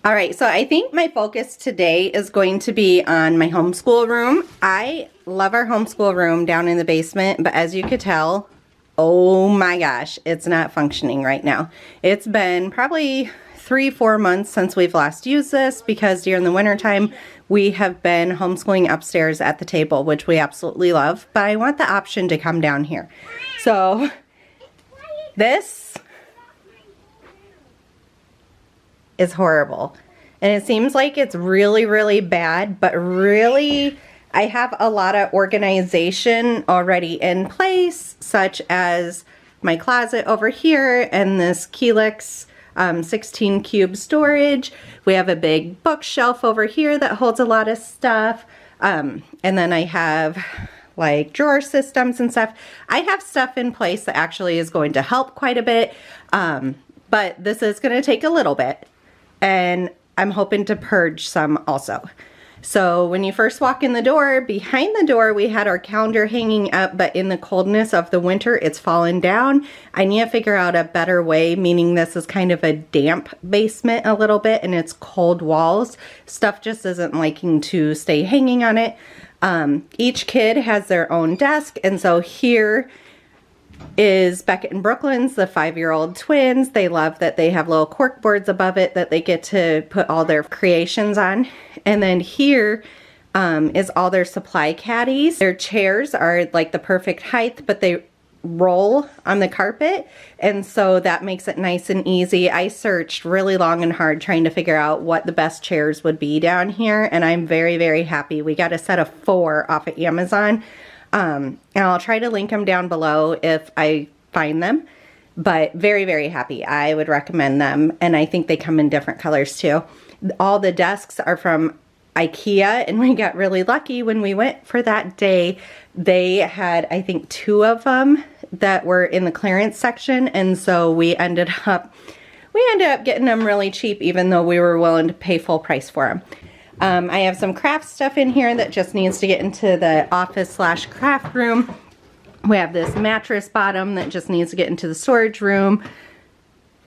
All right, so I think my focus today is going to be on my homeschool room. I love our homeschool room down in the basement, but as you could tell, oh my gosh, it's not functioning right now. It's been probably 3-4 months since we've last used this because during the winter time we have been homeschooling upstairs at the table, which we absolutely love, but I want the option to come down here. So this is horrible. And it seems like it's really, really bad, but really I have a lot of organization already in place, such as my closet over here and this Helix 16 cube storage. We have a big bookshelf over here that holds a lot of stuff. And then I have like drawer systems and stuff. I have stuff in place that actually is going to help quite a bit. But this is going to take a little bit. And I'm hoping to purge some also. So when you first walk in the door, behind the door we had our calendar hanging up, but in the coldness of the winter it's fallen down. I need to figure out a better way, meaning this is kind of a damp basement a little bit and it's cold walls. Stuff just isn't liking to stay hanging on it. Each kid has their own desk, and so here is Beckett and Brooklyn's, the 5-year-old twins. They love that they have little cork boards above it that they get to put all their creations on. And then here is all their supply caddies. Their chairs are like the perfect height, but they roll on the carpet, and so that makes it nice and easy. I searched really long and hard trying to figure out what the best chairs would be down here, and I'm very, very happy. We got a set of 4 off of Amazon. And I'll try to link them down below if I find them, but very, very happy. I would recommend them, and I think they come in different colors too. All the desks are from Ikea, and we got really lucky when we went for that day. They had, I think, 2 of them that were in the clearance section, and so we ended up getting them really cheap, even though we were willing to pay full price for them. I have some craft stuff in here that just needs to get into the office/craft room. We have this mattress bottom that just needs to get into the storage room.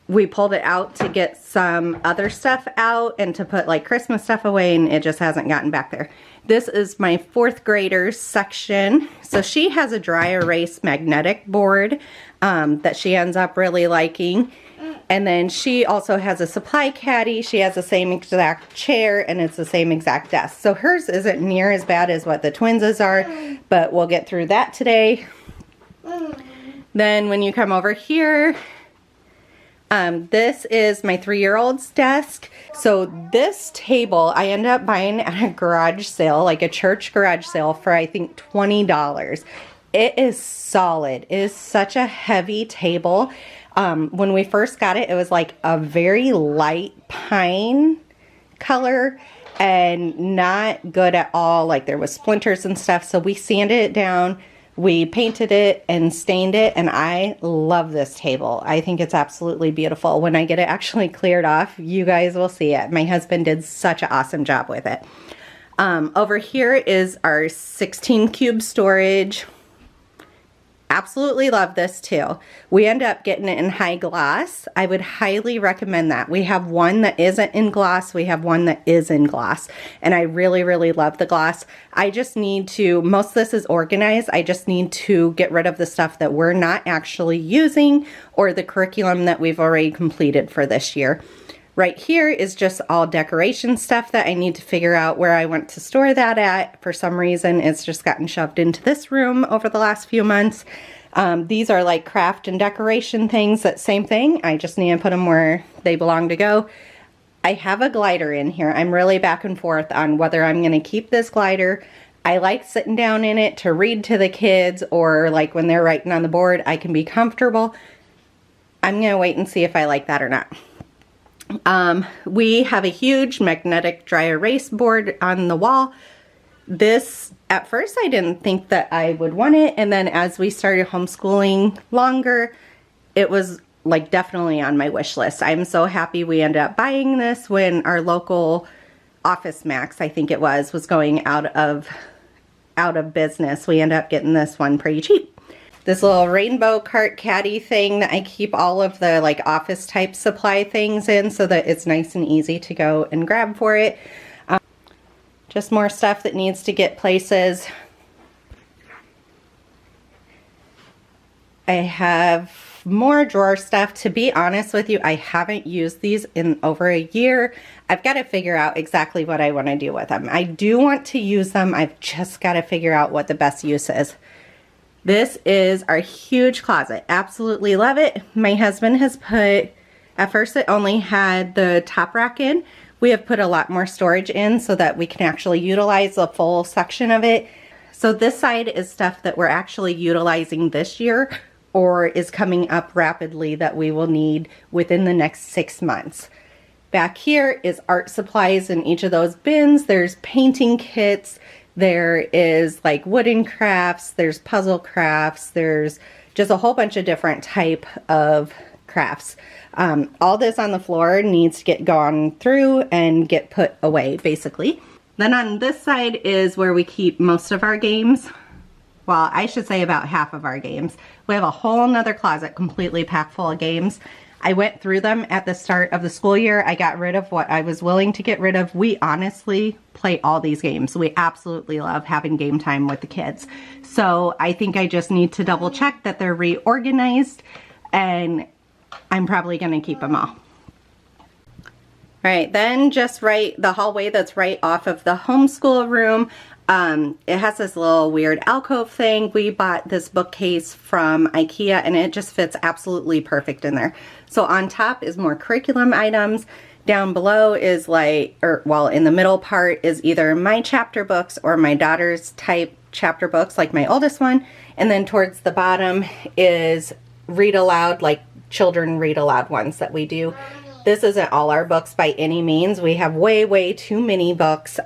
We pulled it out to get some other stuff out and to put like Christmas stuff away, and it just hasn't gotten back there. This is my 4th grader's section. So she has a dry erase magnetic board that she ends up really liking. And then she also has a supply caddy. She has the same exact chair, and it's the same exact desk. So hers isn't near as bad as what the twins' are, but we'll get through that today. Then when you come over here, this is my 3-year-old's desk. So this table I ended up buying at a garage sale, like a church garage sale, for I think $20. It is solid. It is such a heavy table. When we first got it, it was like a very light pine color and not good at all. Like there was splinters and stuff. So we sanded it down, we painted it and stained it, and I love this table. I think it's absolutely beautiful. When I get it actually cleared off, you guys will see it. My husband did such an awesome job with it. Over here is our 16 cube storage. Absolutely love this too. We end up getting it in high gloss. I would highly recommend that. We have one that isn't in gloss. We have one that is in gloss. And I really, really love the gloss. I just need to, most of this is organized. I just need to get rid of the stuff that we're not actually using or the curriculum that we've already completed for this year. Right here is just all decoration stuff that I need to figure out where I want to store that at. For some reason, it's just gotten shoved into this room over the last few months. These are like craft and decoration things. That same thing. I just need to put them where they belong to go. I have a glider in here. I'm really back and forth on whether I'm going to keep this glider. I like sitting down in it to read to the kids, or like when they're writing on the board, I can be comfortable. I'm going to wait and see if I like that or not. We have a huge magnetic dry erase board on the wall. This, at first I didn't think that I would want it, and then as we started homeschooling longer, it was like definitely on my wish list. I'm so happy we ended up buying this when our local Office Max, I think it was going out of business. We ended up getting this one pretty cheap. this little rainbow cart caddy thing that I keep all of the like office type supply things in so that it's nice and easy to go and grab for it. Just more stuff that needs to get places. I have more drawer stuff. To be honest with you, I haven't used these in over a year. I've got to figure out exactly what I want to do with them. I do want to use them. I've just got to figure out what the best use is. This is our huge closet. Absolutely love it. My husband has put, at first it only had the top rack in. We have put a lot more storage in so that we can actually utilize the full section of it. So this side is stuff that we're actually utilizing this year or is coming up rapidly that we will need within the next 6 months. Back here is art supplies in each of those bins. There's painting kits. There is like wooden crafts. There's puzzle crafts. There's just a whole bunch of different type of crafts. All this on the floor needs to get gone through and get put away, basically. Then on this side is where we keep most of our games. Well, I should say about half of our games. We have a whole nother closet completely packed full of games. I went through them at the start of the school year. I got rid of what I was willing to get rid of. We honestly play all these games. We absolutely love having game time with the kids. So I think I just need to double check that they're reorganized, and I'm probably going to keep them all. All right, then just the hallway that's right off of the homeschool room. It has this little weird alcove thing. We bought this bookcase from Ikea and it just fits absolutely perfect in there. So on top is more curriculum items. Down below is like, in the middle part is either my chapter books or my daughter's type chapter books, like my oldest one. And then towards the bottom is read aloud, like children read aloud ones that we do. This isn't all our books by any means. We have way, way too many books.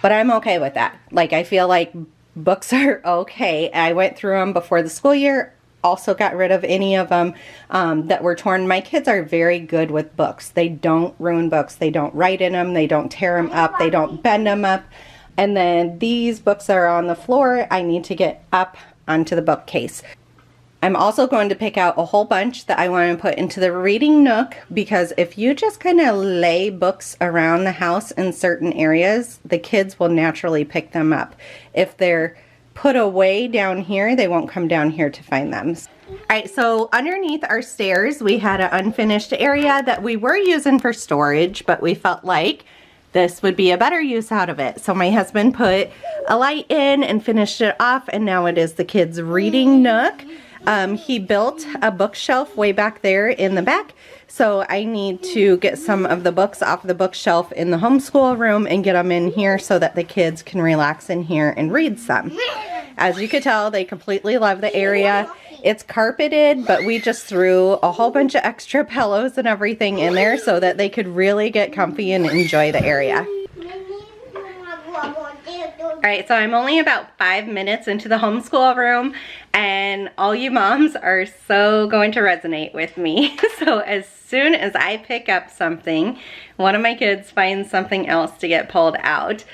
But I'm okay with that. Like, I feel like books are okay. I went through them before the school year, also got rid of any of them that were torn. My kids are very good with books. They don't ruin books. They don't write in them. They don't tear them up. They don't bend them up. And then these books that are on the floor, I need to get up onto the bookcase. I'm also going to pick out a whole bunch that I want to put into the reading nook, because if you just kind of lay books around the house in certain areas, the kids will naturally pick them up. If they're put away down here, they won't come down here to find them. All right, so underneath our stairs, we had an unfinished area that we were using for storage, but we felt like this would be a better use out of it. So my husband put a light in and finished it off, and now it is the kids' reading nook. He built a bookshelf way back there in the back, so I need to get some of the books off the bookshelf in the homeschool room and get them in here so that the kids can relax in here and read some. As you could tell, they completely love the area. It's carpeted, but we just threw a whole bunch of extra pillows and everything in there so that they could really get comfy and enjoy the area. Alright, so I'm only about 5 minutes into the homeschool room, and all you moms are so going to resonate with me. So as soon as I pick up something, one of my kids finds something else to get pulled out.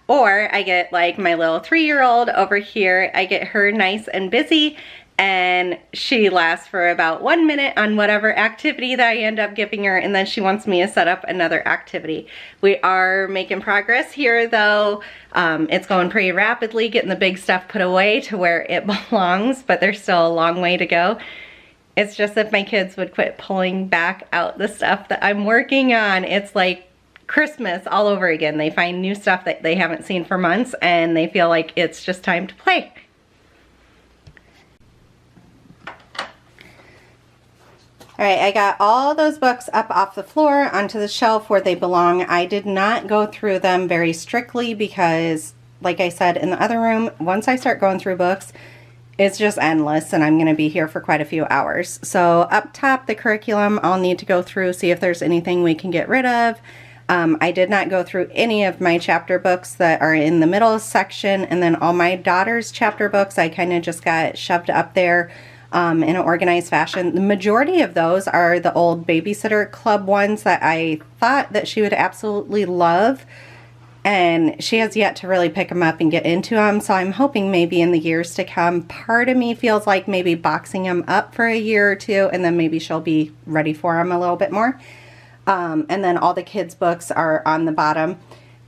Or I get like my little 3-year-old over here, I get her nice and busy, and she lasts for about 1 minute on whatever activity that I end up giving her, and then she wants me to set up another activity. We are making progress here though. It's going pretty rapidly, getting the big stuff put away to where it belongs, but there's still a long way to go. It's just if my kids would quit pulling back out the stuff that I'm working on, it's like Christmas all over again. They find new stuff that they haven't seen for months and they feel like it's just time to play. Alright, I got all those books up off the floor onto the shelf where they belong. I did not go through them very strictly because, like I said in the other room, once I start going through books, it's just endless and I'm going to be here for quite a few hours. So up top, the curriculum, I'll need to go through, see if there's anything we can get rid of. I did not go through any of my chapter books that are in the middle section, and then all my daughter's chapter books, I kind of just got shoved up there in an organized fashion. The majority of those are the old Babysitter Club ones that I thought that she would absolutely love. and she has yet to really pick them up and get into them. So I'm hoping maybe in the years to come, part of me feels like maybe boxing them up for a year or two, and then maybe she'll be ready for them a little bit more. And then all the kids' books are on the bottom.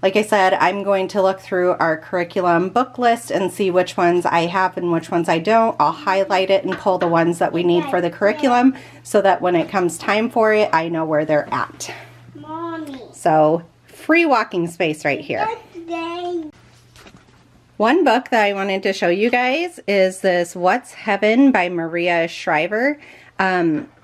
Like I said, I'm going to look through our curriculum book list and see which ones I have and which ones I don't. I'll highlight it and pull the ones that we need for the curriculum so that when it comes time for it, I know where they're at. Mommy. So, free walking space right here. One book that I wanted to show you guys is this What's Heaven by Maria Shriver.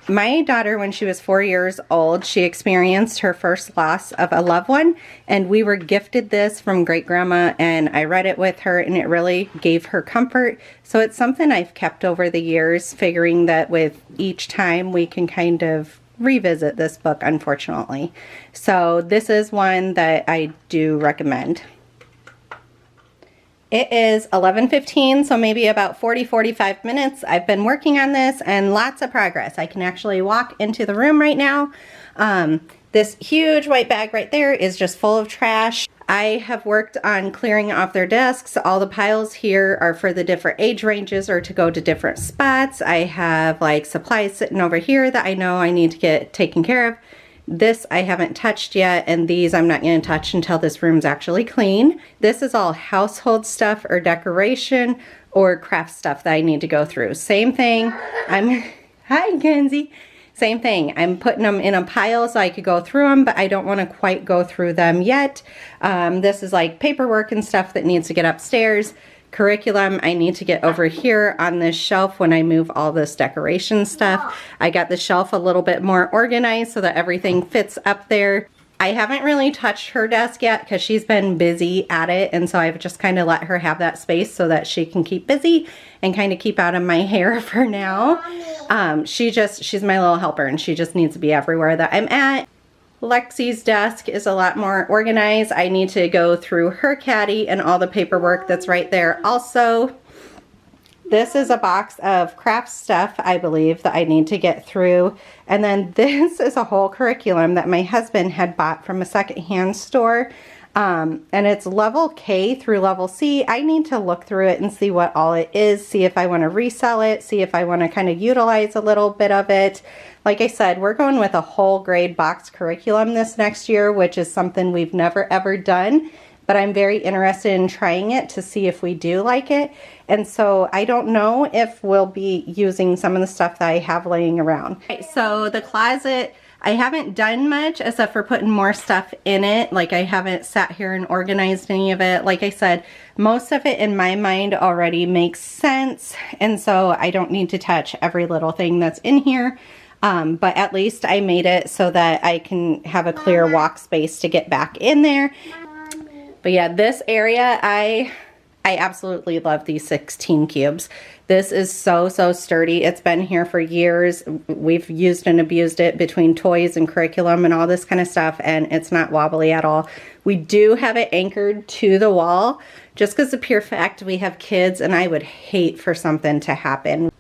My daughter, when she was 4 years old, she experienced her first loss of a loved one, and we were gifted this from great grandma, and I read it with her, and it really gave her comfort. So it's something I've kept over the years, figuring that with each time we can kind of revisit this book, unfortunately. So this is one that I do recommend. It is 11:15, so maybe about 40-45 minutes. I've been working on this and lots of progress. I can actually walk into the room right now. This huge white bag right there is just full of trash. I have worked on clearing off their desks. All the piles here are for the different age ranges or to go to different spots. I have like supplies sitting over here that I know I need to get taken care of. This I haven't touched yet, and these I'm not going to touch until this room's actually clean. This is all household stuff or decoration or craft stuff that I need to go through. Same thing. Hi, Kenzie. Same thing. I'm putting them in a pile so I could go through them, but I don't want to quite go through them yet. This is like paperwork and stuff that needs to get upstairs. Curriculum I need to get over here on this shelf when I move all this decoration stuff. I got the shelf a little bit more organized so that everything fits up there. I haven't really touched her desk yet because she's been busy at it, and so I've just kind of let her have that space so that she can keep busy and kind of keep out of my hair for now. She's my little helper, and she just needs to be everywhere that I'm at. Lexi's desk is a lot more organized. I need to go through her caddy and all the paperwork that's right there also. This is a box of craft stuff, I believe, that I need to get through. And then this is a whole curriculum that my husband had bought from a secondhand store. And it's level K through level C. I need to look through it and see what all it is, see if I want to resell it, see if I want to kind of utilize a little bit of it. Like I said, we're going with a whole grade box curriculum this next year, which is something we've never ever done, but I'm very interested in trying it to see if we do like it. And so I don't know if we'll be using some of the stuff that I have laying around. Okay, so the closet, I haven't done much except for putting more stuff in it. Like I haven't sat here and organized any of it. Like I said, most of it in my mind already makes sense, and so I don't need to touch every little thing that's in here. But at least I made it so that I can have a clear walk space to get back in there. But yeah, this area, I absolutely love these 16 cubes. This is so sturdy. It's been here for years. We've used and abused it between toys and curriculum and all this kind of stuff, and it's not wobbly at all. We do have it anchored to the wall just because of pure fact we have kids, and I would hate for something to happen.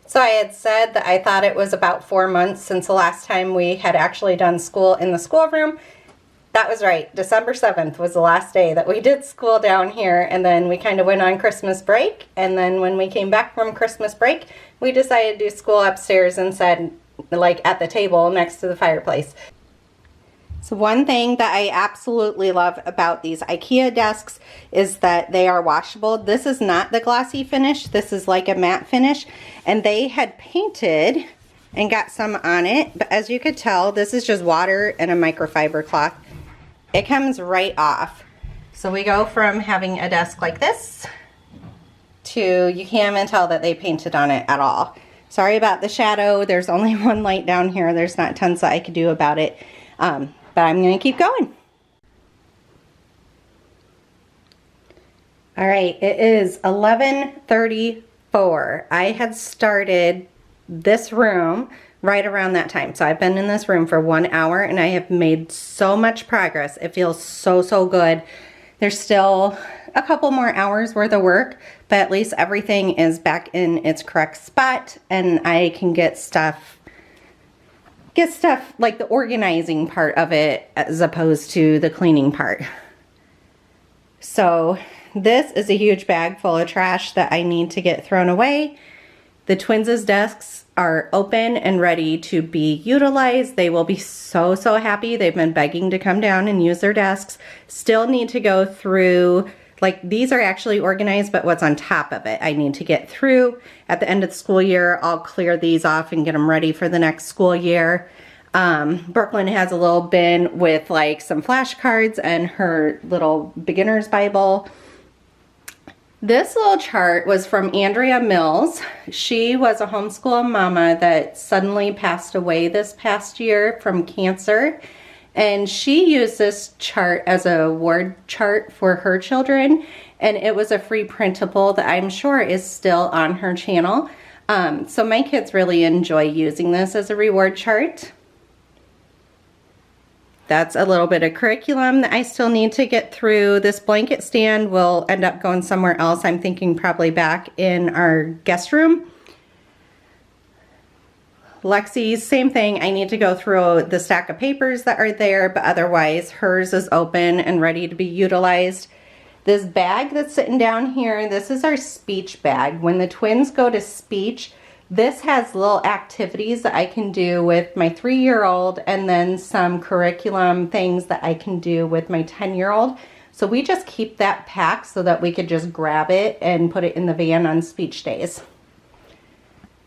So I had said that I thought it was about 4 months since the last time we had actually done school in the schoolroom. That was right. December 7th was the last day that we did school down here, and then we kind of went on Christmas break, and then when we came back from Christmas break, we decided to do school upstairs and said, like at the table next to the fireplace. So one thing that I absolutely love about these Ikea desks is that they are washable. This is not the glossy finish. This is like a matte finish, and they had painted and got some on it, but as you could tell, this is just water and a microfiber cloth. It comes right off. So we go from having a desk like this to, you can't even tell that they painted on it at all. Sorry about the shadow. There's only one light down here. There's not tons that I could do about it. But I'm going to keep going. All right, it is 11:34. I had started this room right around that time. So I've been in this room for 1 hour and I have made so much progress. It feels so good. There's still a couple more hours worth of work, but at least everything is back in its correct spot and I can get stuff like the organizing part of it as opposed to the cleaning part. So this is a huge bag full of trash that I need to get thrown away. The twins' desks are open and ready to be utilized. They will be so, so happy. They've been begging to come down and use their desks. Still need to go through, like these are actually organized, but what's on top of it, I need to get through. At the end of the school year, I'll clear these off and get them ready for the next school year. Brooklyn has a little bin with like some flashcards and her little beginner's Bible. This little chart was from Andrea Mills. She was a homeschool mama that suddenly passed away this past year from cancer. And she used this chart as a word chart for her children. And it was a free printable that I'm sure is still on her channel. So my kids really enjoy using this as a reward chart. That's a little bit of curriculum that I still need to get through. This blanket stand will end up going somewhere else. I'm thinking probably back in our guest room. Lexi's, same thing. I need to go through the stack of papers that are there, but otherwise hers is open and ready to be utilized. This bag that's sitting down here, this is our speech bag. When the twins go to speech, this has little activities that I can do with my 3-year-old and then some curriculum things that I can do with my 10-year-old. So we just keep that packed so that we could just grab it and put it in the van on speech days.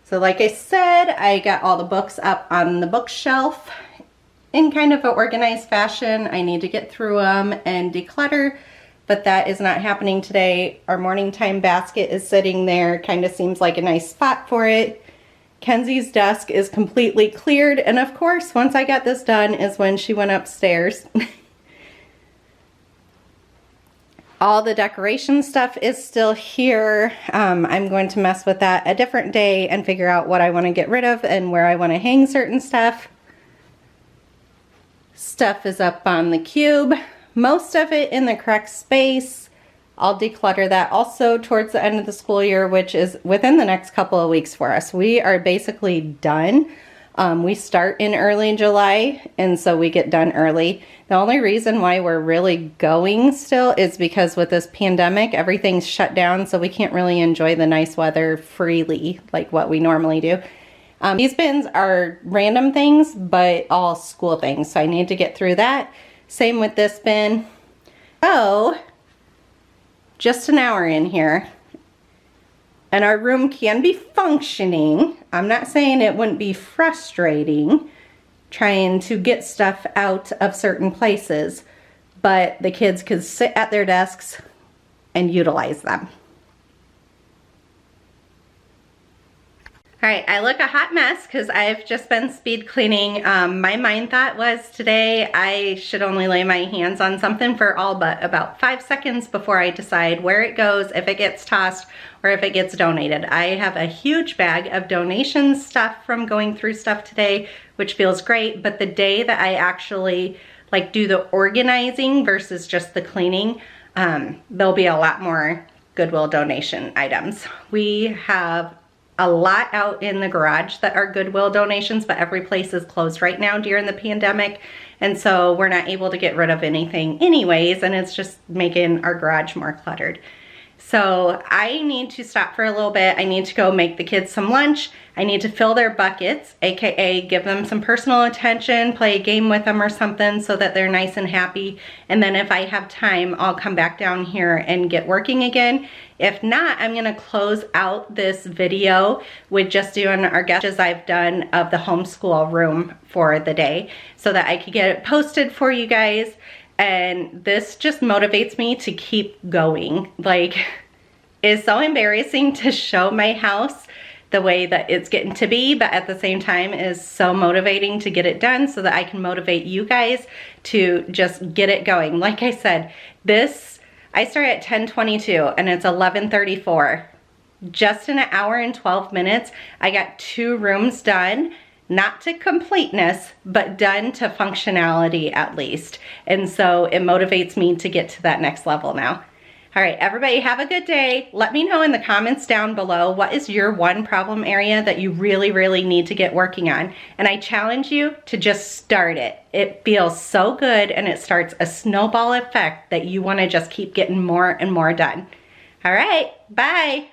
So like I said, I got all the books up on the bookshelf in kind of an organized fashion. I need to get through them and declutter, but that is not happening today. Our morning time basket is sitting there, kind of seems like a nice spot for it. Kenzie's desk is completely cleared, and of course, once I got this done is when she went upstairs. All the decoration stuff is still here. I'm going to mess with that a different day and figure out what I want to get rid of and where I want to hang certain stuff. Stuff is up on the cube. Most of it in the correct space. I'll declutter that also towards the end of the school year, which is within the next couple of weeks for us. We are basically done. We start in early July, and so we get done early. The only reason why we're really going still is because with this pandemic, everything's shut down, so we can't really enjoy the nice weather freely like what we normally do. These bins are random things, but all school things, so I need to get through that. Same with this bin. Oh, just an hour in here. And our room can be functioning. I'm not saying it wouldn't be frustrating trying to get stuff out of certain places, but the kids could sit at their desks and utilize them. All right, I look a hot mess because I've just been speed cleaning. My mind thought was today I should only lay my hands on something for all but about 5 seconds before I decide where it goes, if it gets tossed, or if it gets donated. I have a huge bag of donation stuff from going through stuff today, which feels great, but the day that I actually like do the organizing versus just the cleaning, there'll be a lot more Goodwill donation items. We have a lot out in the garage that are Goodwill donations, but every place is closed right now during the pandemic, and so we're not able to get rid of anything anyways, and it's just making our garage more cluttered. So I need to stop for a little bit. I need to go make the kids some lunch. I need to fill their buckets, aka give them some personal attention, play a game with them or something so that they're nice and happy. And then if I have time, I'll come back down here and get working again. If not, I'm gonna close out this video with just doing our sketches I've done of the homeschool room for the day so that I could get it posted for you guys. And this just motivates me to keep going. Like, it's so embarrassing to show my house the way that it's getting to be, but at the same time is so motivating to get it done so that I can motivate you guys to just get it going. Like I said, I start at 10:22 and it's 11:34. Just in an hour and 12 minutes, I got 2 rooms done. Not to completeness, but done to functionality at least. And so it motivates me to get to that next level now. All right, everybody have a good day. Let me know in the comments down below, what is your one problem area that you really, really need to get working on? And I challenge you to just start it. It feels so good and it starts a snowball effect that you wanna just keep getting more and more done. All right, bye.